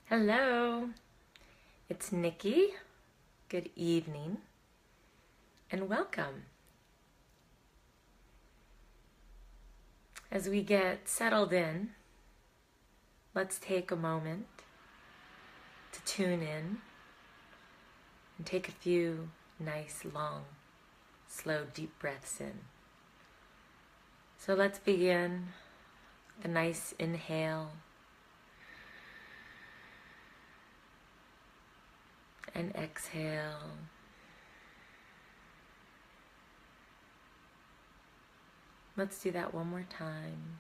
Hello, it's Nickki. Good evening and welcome. As we get settled in, let's take a moment to tune in and take a few nice, long, slow, deep breaths in. So let's begin with a nice inhale and exhale. Let's do that one more time.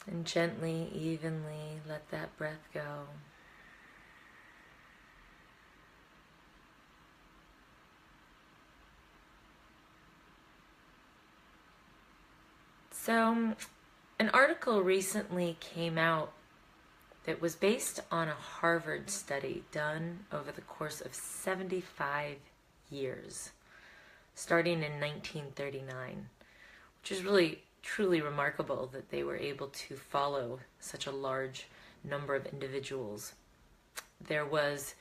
And gently, evenly let that breath go. So, an article recently came out that was based on a Harvard study done over the course of 75 years, starting in 1939, which is really truly remarkable that they were able to follow such a large number of individuals. There was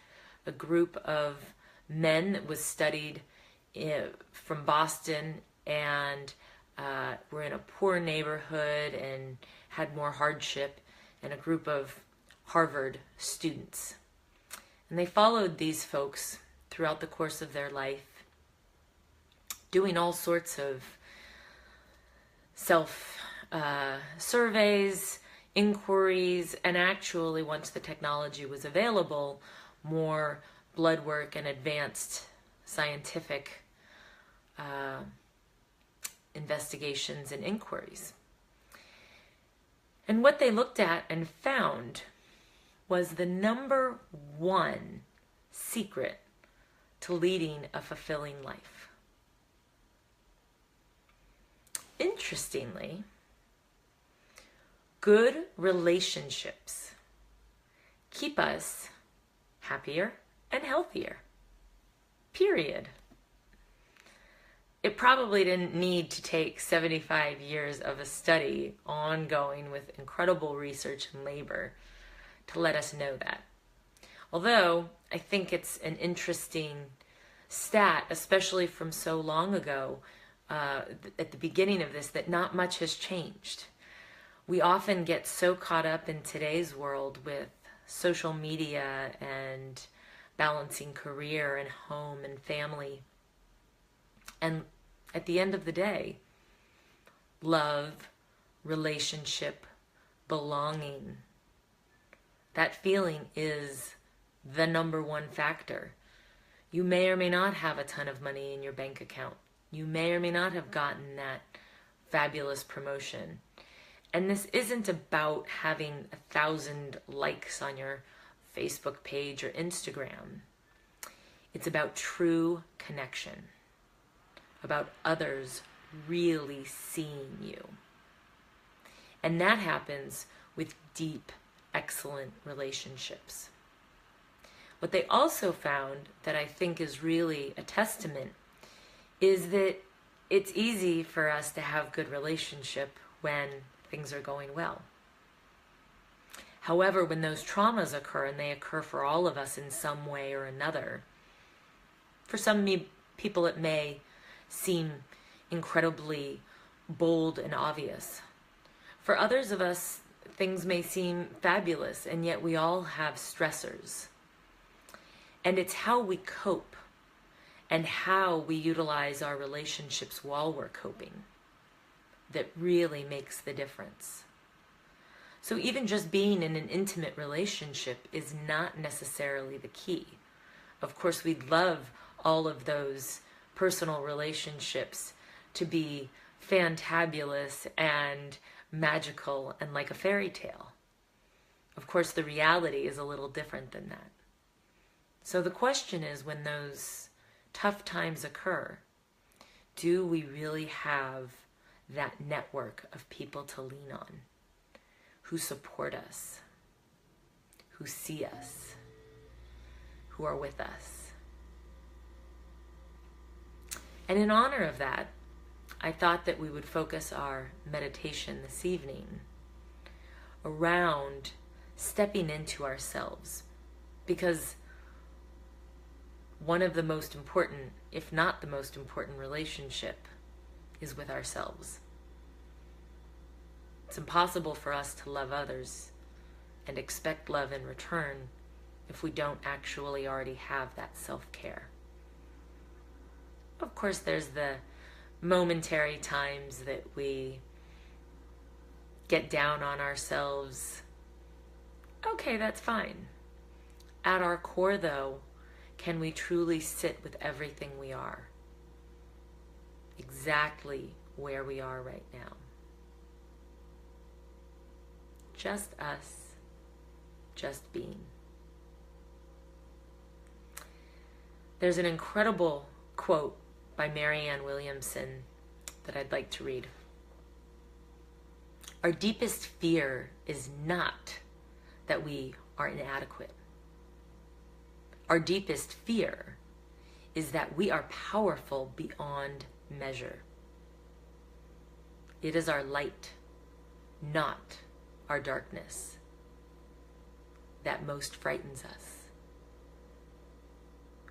a group of men that was studied from Boston and were in a poor neighborhood and had more hardship, and a group of Harvard students. And they followed these folks throughout the course of their life, doing all sorts of self-surveys, inquiries, and actually, once the technology was available, more blood work and advanced scientific investigations and inquiries. And what they looked at and found was the number one secret to leading a fulfilling life. Interestingly, good relationships keep us happier and healthier. Period. It probably didn't need to take 75 years of a study ongoing with incredible research and labor to let us know that. Although I think it's an interesting stat, especially from so long ago, at the beginning of this, that not much has changed. We often get so caught up in today's world with social media and balancing career and home and family. And at the end of the day, love, relationship, belonging, that feeling is the number one factor. You may or may not have a ton of money in your bank account. You may or may not have gotten that fabulous promotion. And this isn't about having 1,000 likes on your Facebook page or Instagram. It's about true connection, about others really seeing you. And that happens with deep, excellent relationships. What they also found that I think is really a testament is that it's easy for us to have good relationship when things are going well. However, when those traumas occur, and they occur for all of us in some way or another, for some people it may seem incredibly bold and obvious. For others of us, things may seem fabulous, and yet we all have stressors. And it's how we cope and how we utilize our relationships while we're coping that really makes the difference. So even just being in an intimate relationship is not necessarily the key. Of course, we'd love all of those personal relationships to be fantabulous and magical and like a fairy tale. Of course, the reality is a little different than that. So the question is, when those tough times occur, do we really have that network of people to lean on, who support us, who see us, who are with us? And in honor of that, I thought that we would focus our meditation this evening around stepping into ourselves, because one of the most important, if not the most important relationship is with ourselves. It's impossible for us to love others and expect love in return if we don't actually already have that self-care. Of course, there's the momentary times that we get down on ourselves. Okay, that's fine. At our core, though, can we truly sit with everything we are? Exactly where we are right now. Just us, just being. There's an incredible quote by Marianne Williamson that I'd like to read. Our deepest fear is not that we are inadequate. Our deepest fear is that we are powerful beyond measure. It is our light, not our darkness, that most frightens us.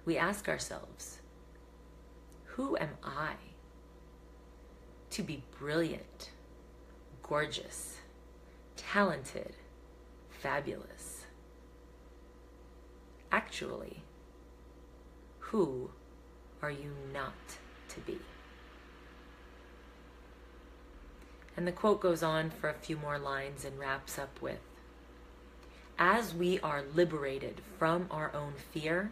We ask ourselves, who am I to be brilliant, gorgeous, talented, fabulous? Actually, who are you not to be? And the quote goes on for a few more lines and wraps up with, as we are liberated from our own fear,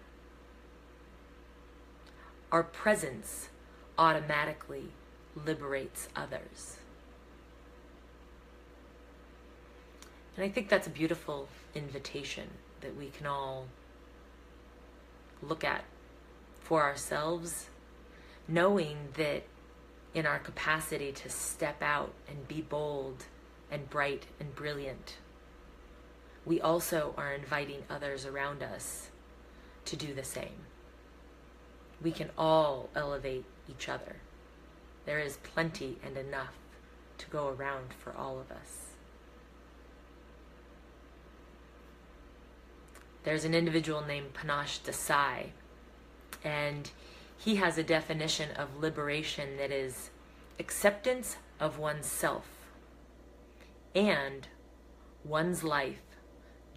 our presence automatically liberates others. And I think that's a beautiful invitation that we can all look at for ourselves, knowing that in our capacity to step out and be bold and bright and brilliant, we also are inviting others around us to do the same. We can all elevate each other. There is plenty and enough to go around for all of us. There's an individual named Panache Desai, and he has a definition of liberation that is acceptance of oneself and one's life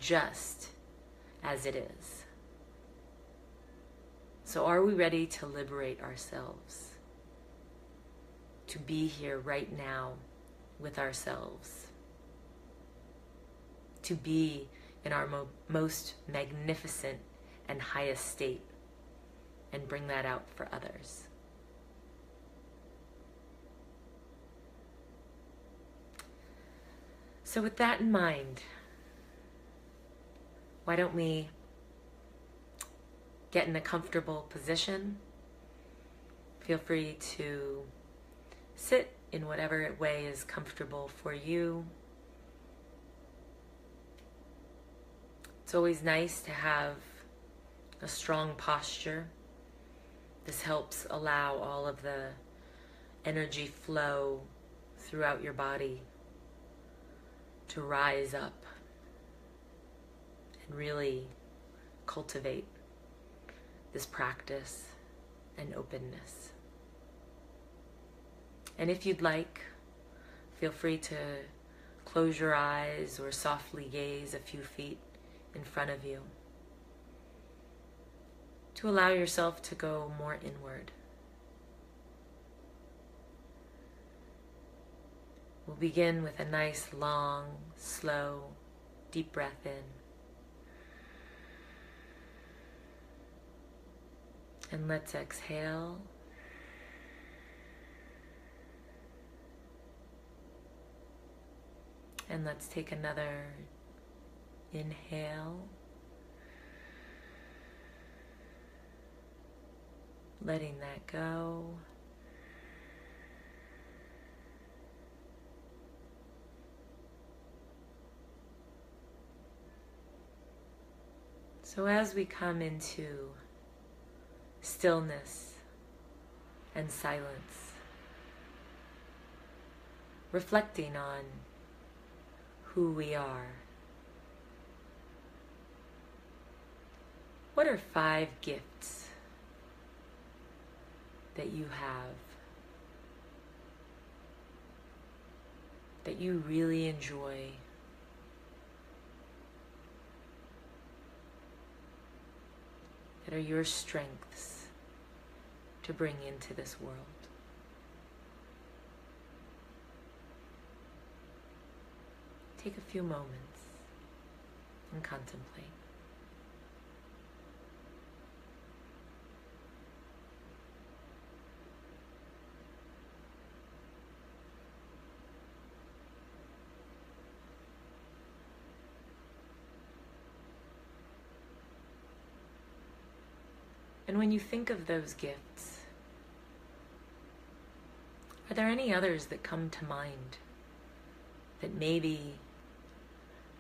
just as it is. So are we ready to liberate ourselves? To be here right now with ourselves? To be in our most magnificent and highest state and bring that out for others? So with that in mind, why don't we get in a comfortable position? Feel free to sit in whatever way is comfortable for you. It's always nice to have a strong posture. This helps allow all of the energy flow throughout your body to rise up and really cultivate this practice and openness. And if you'd like, feel free to close your eyes or softly gaze a few feet in front of you to allow yourself to go more inward. We'll begin with a nice, long, slow, deep breath in. And let's exhale. And let's take another inhale. Letting that go. So as we come into stillness and silence, reflecting on who we are. What are 5 gifts that you have that you really enjoy, that are your strengths to bring into this world? Take a few moments and contemplate. And when you think of those gifts, are there any others that come to mind that maybe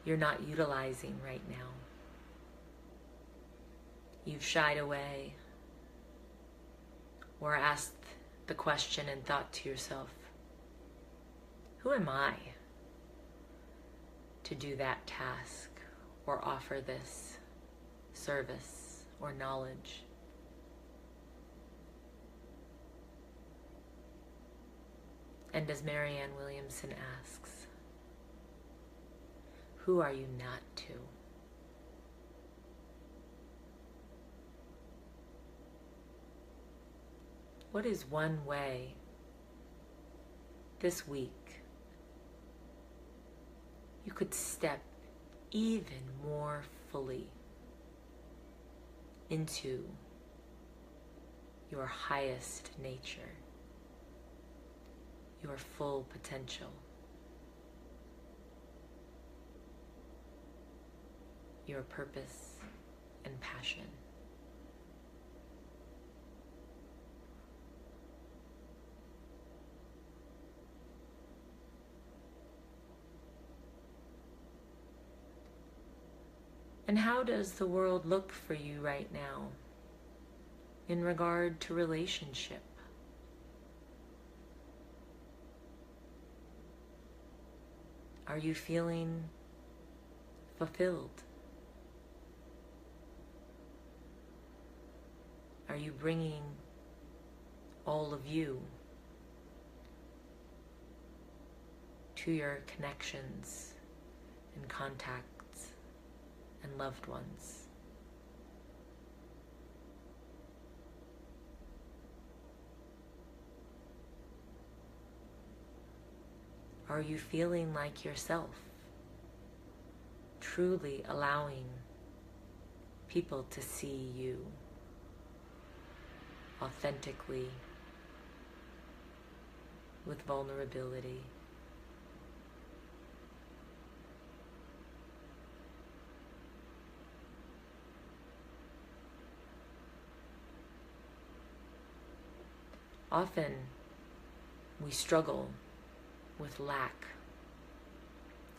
you're not utilizing right now? You've shied away or asked the question and thought to yourself, who am I to do that task or offer this service or knowledge? And as Marianne Williamson asks, who are you not to? What is one way this week you could step even more fully into your highest nature, your full potential, your purpose and passion? And how does the world look for you right now in regard to relationship? Are you feeling fulfilled? Are you bringing all of you to your connections and contacts and loved ones? Are you feeling like yourself, truly allowing people to see you authentically, with vulnerability? Often we struggle with lack,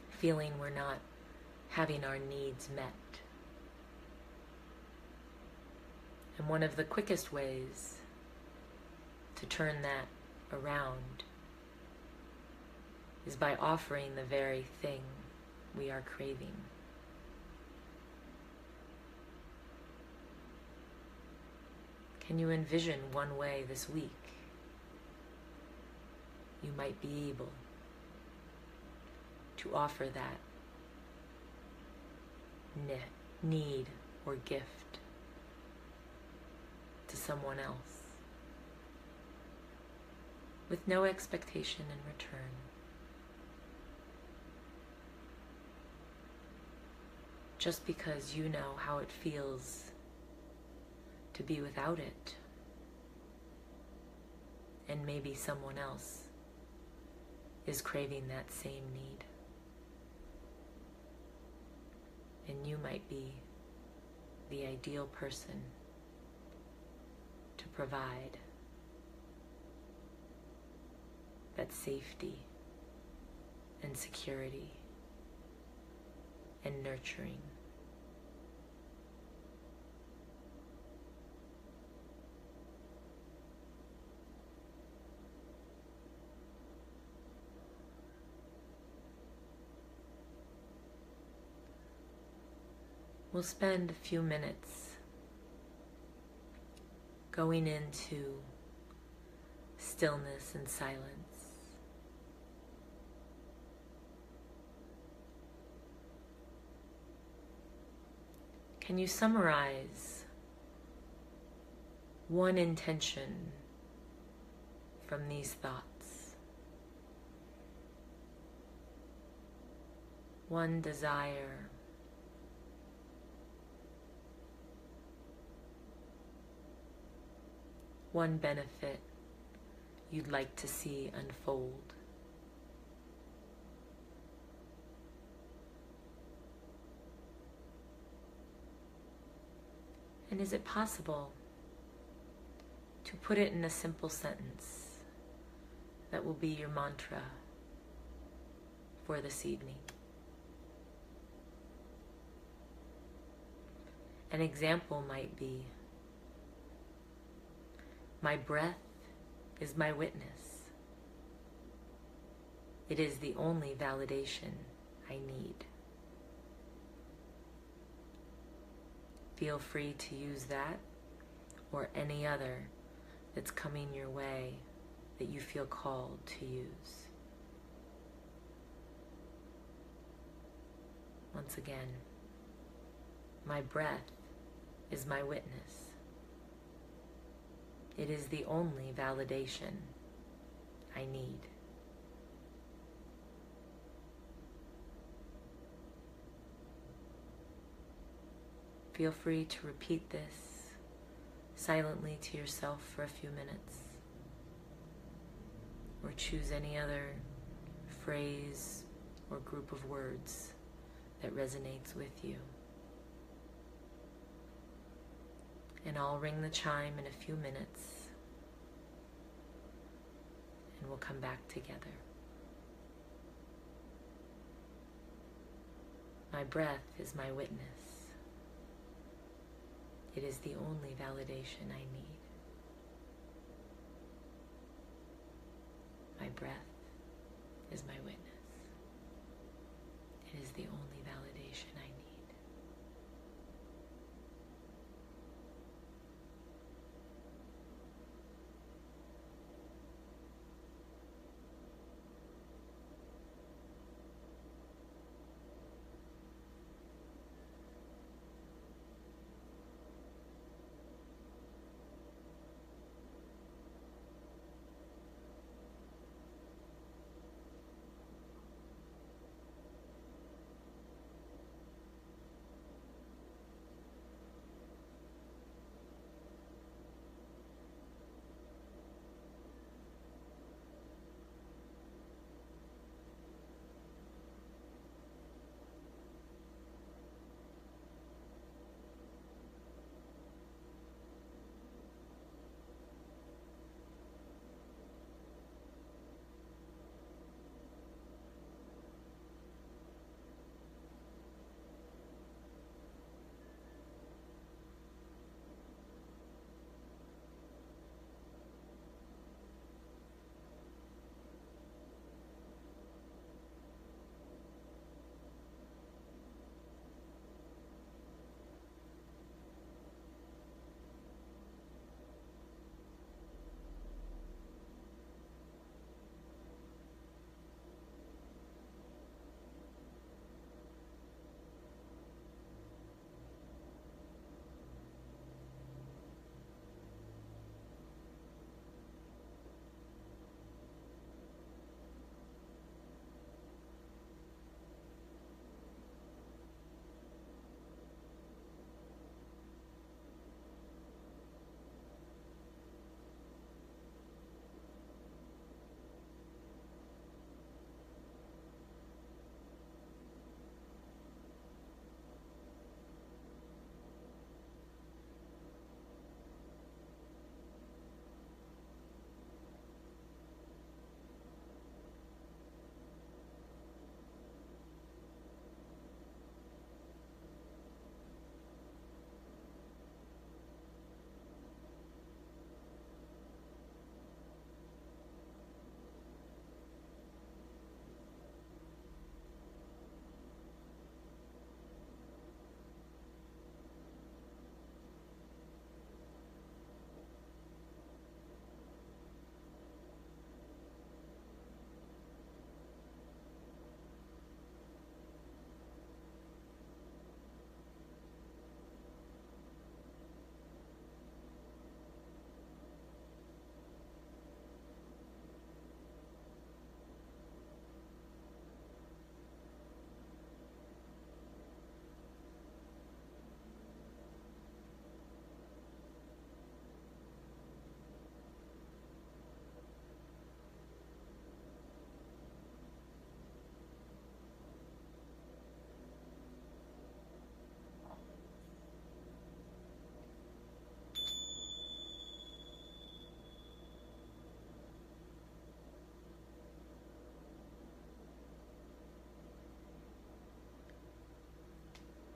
feeling we're not having our needs met. And one of the quickest ways to turn that around is by offering the very thing we are craving. Can you envision one way this week you might be able to offer that need or gift to someone else with no expectation in return? Just because you know how it feels to be without it, and maybe someone else is craving that same need. And you might be the ideal person to provide that safety and security and nurturing. We'll spend a few minutes going into stillness and silence. Can you summarize one intention from these thoughts? One desire, one benefit you'd like to see unfold. And is it possible to put it in a simple sentence that will be your mantra for this evening? An example might be, my breath is my witness. It is the only validation I need. Feel free to use that or any other that's coming your way that you feel called to use. Once again, my breath is my witness. It is the only validation I need. Feel free to repeat this silently to yourself for a few minutes, or choose any other phrase or group of words that resonates with you. And I'll ring the chime in a few minutes, and we'll come back together. My breath is my witness. It is the only validation I need. My breath is my witness. It is the only validation I need.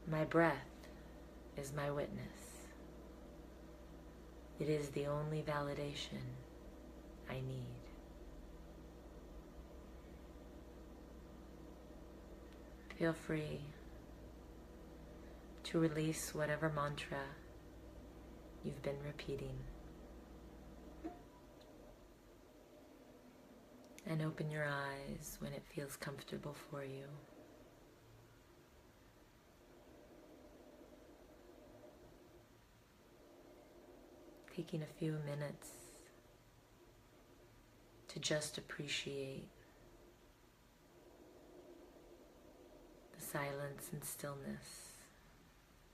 My breath is my witness. It is the only validation I need. Feel free to release whatever mantra you've been repeating and open your eyes when it feels comfortable for you. Taking a few minutes to just appreciate the silence and stillness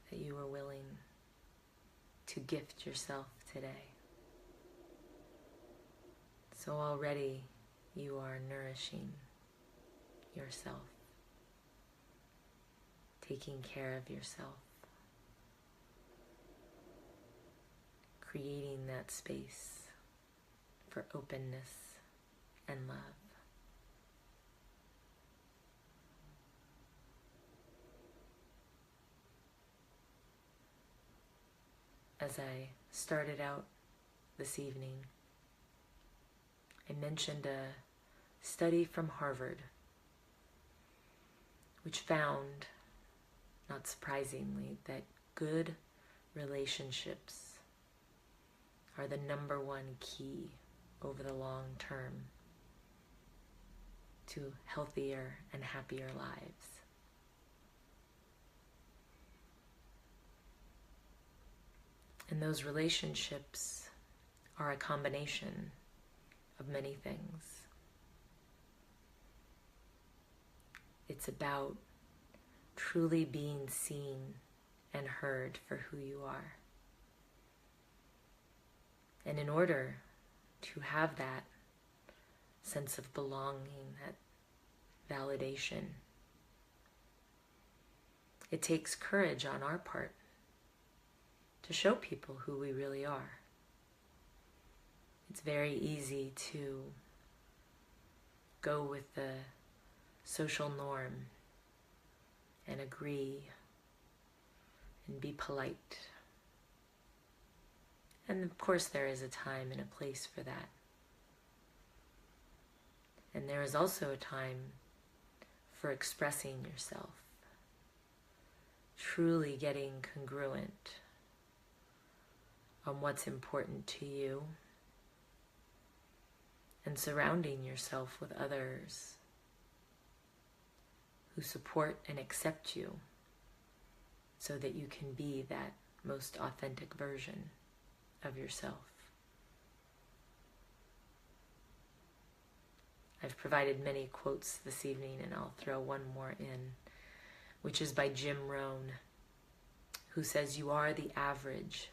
that you are willing to gift yourself today. So already you are nourishing yourself, taking care of yourself, creating that space for openness and love. As I started out this evening, I mentioned a study from Harvard which found, not surprisingly, that good relationships are the number one key over the long term to healthier and happier lives. And those relationships are a combination of many things. It's about truly being seen and heard for who you are. And in order to have that sense of belonging, that validation, it takes courage on our part to show people who we really are. It's very easy to go with the social norm and agree and be polite. And of course there is a time and a place for that. And there is also a time for expressing yourself, truly getting congruent on what's important to you, and surrounding yourself with others who support and accept you so that you can be that most authentic version of yourself. I've provided many quotes this evening, and I'll throw one more in, which is by Jim Rohn, who says, "You are the average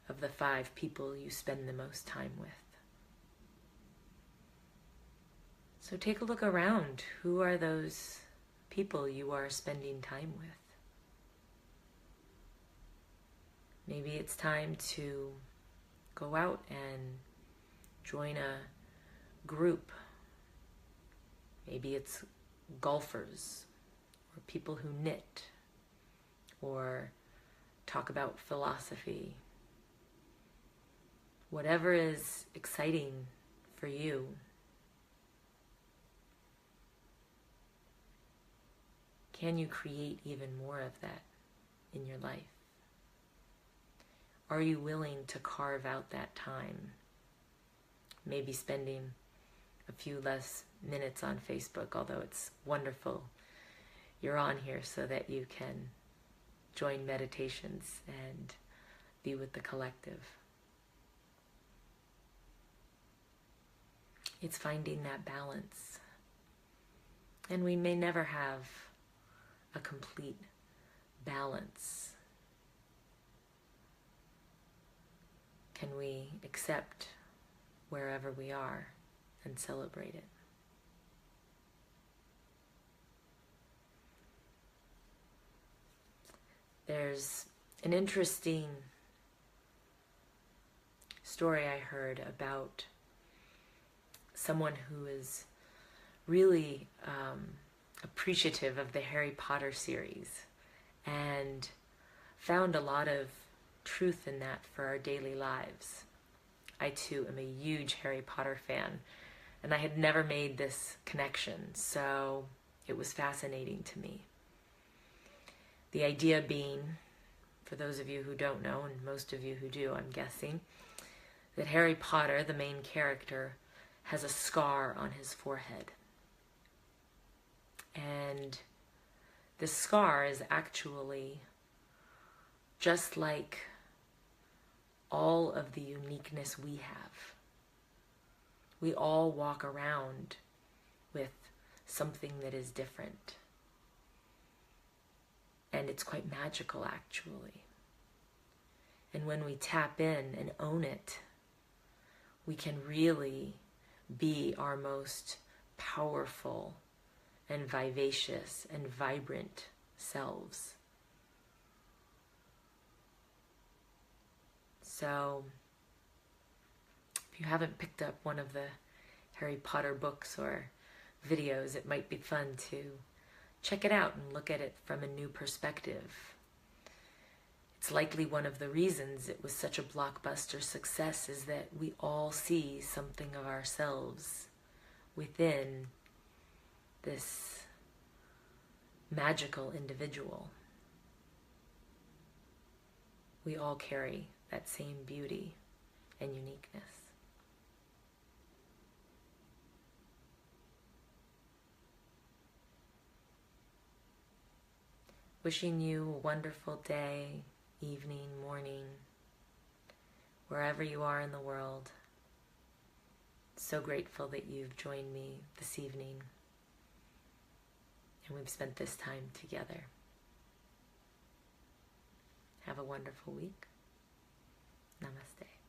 of the 5 people you spend the most time with." So take a look around. Who are those people you are spending time with? Maybe it's time to go out and join a group. Maybe it's golfers, or people who knit, or talk about philosophy. Whatever is exciting for you, can you create even more of that in your life? Are you willing to carve out that time? Maybe spending a few less minutes on Facebook, although it's wonderful you're on here so that you can join meditations and be with the collective. It's finding that balance. And we may never have a complete balance. Can we accept wherever we are and celebrate it? There's an interesting story I heard about someone who is really appreciative of the Harry Potter series, and found a lot of truth in that for our daily lives. I too am a huge Harry Potter fan, and I had never made this connection, so it was fascinating to me. The idea being, for those of you who don't know, and most of you who do, I'm guessing, that Harry Potter, the main character, has a scar on his forehead. And this scar is actually just like all of the uniqueness we have. We all walk around with something that is different. And it's quite magical, actually. And when we tap in and own it, we can really be our most powerful and vivacious and vibrant selves. So, if you haven't picked up one of the Harry Potter books or videos, it might be fun to check it out and look at it from a new perspective. It's likely one of the reasons it was such a blockbuster success is that we all see something of ourselves within this magical individual. We all carry that same beauty and uniqueness. Wishing you a wonderful day, evening, morning, wherever you are in the world. So grateful that you've joined me this evening and we've spent this time together. Have a wonderful week. Namaste.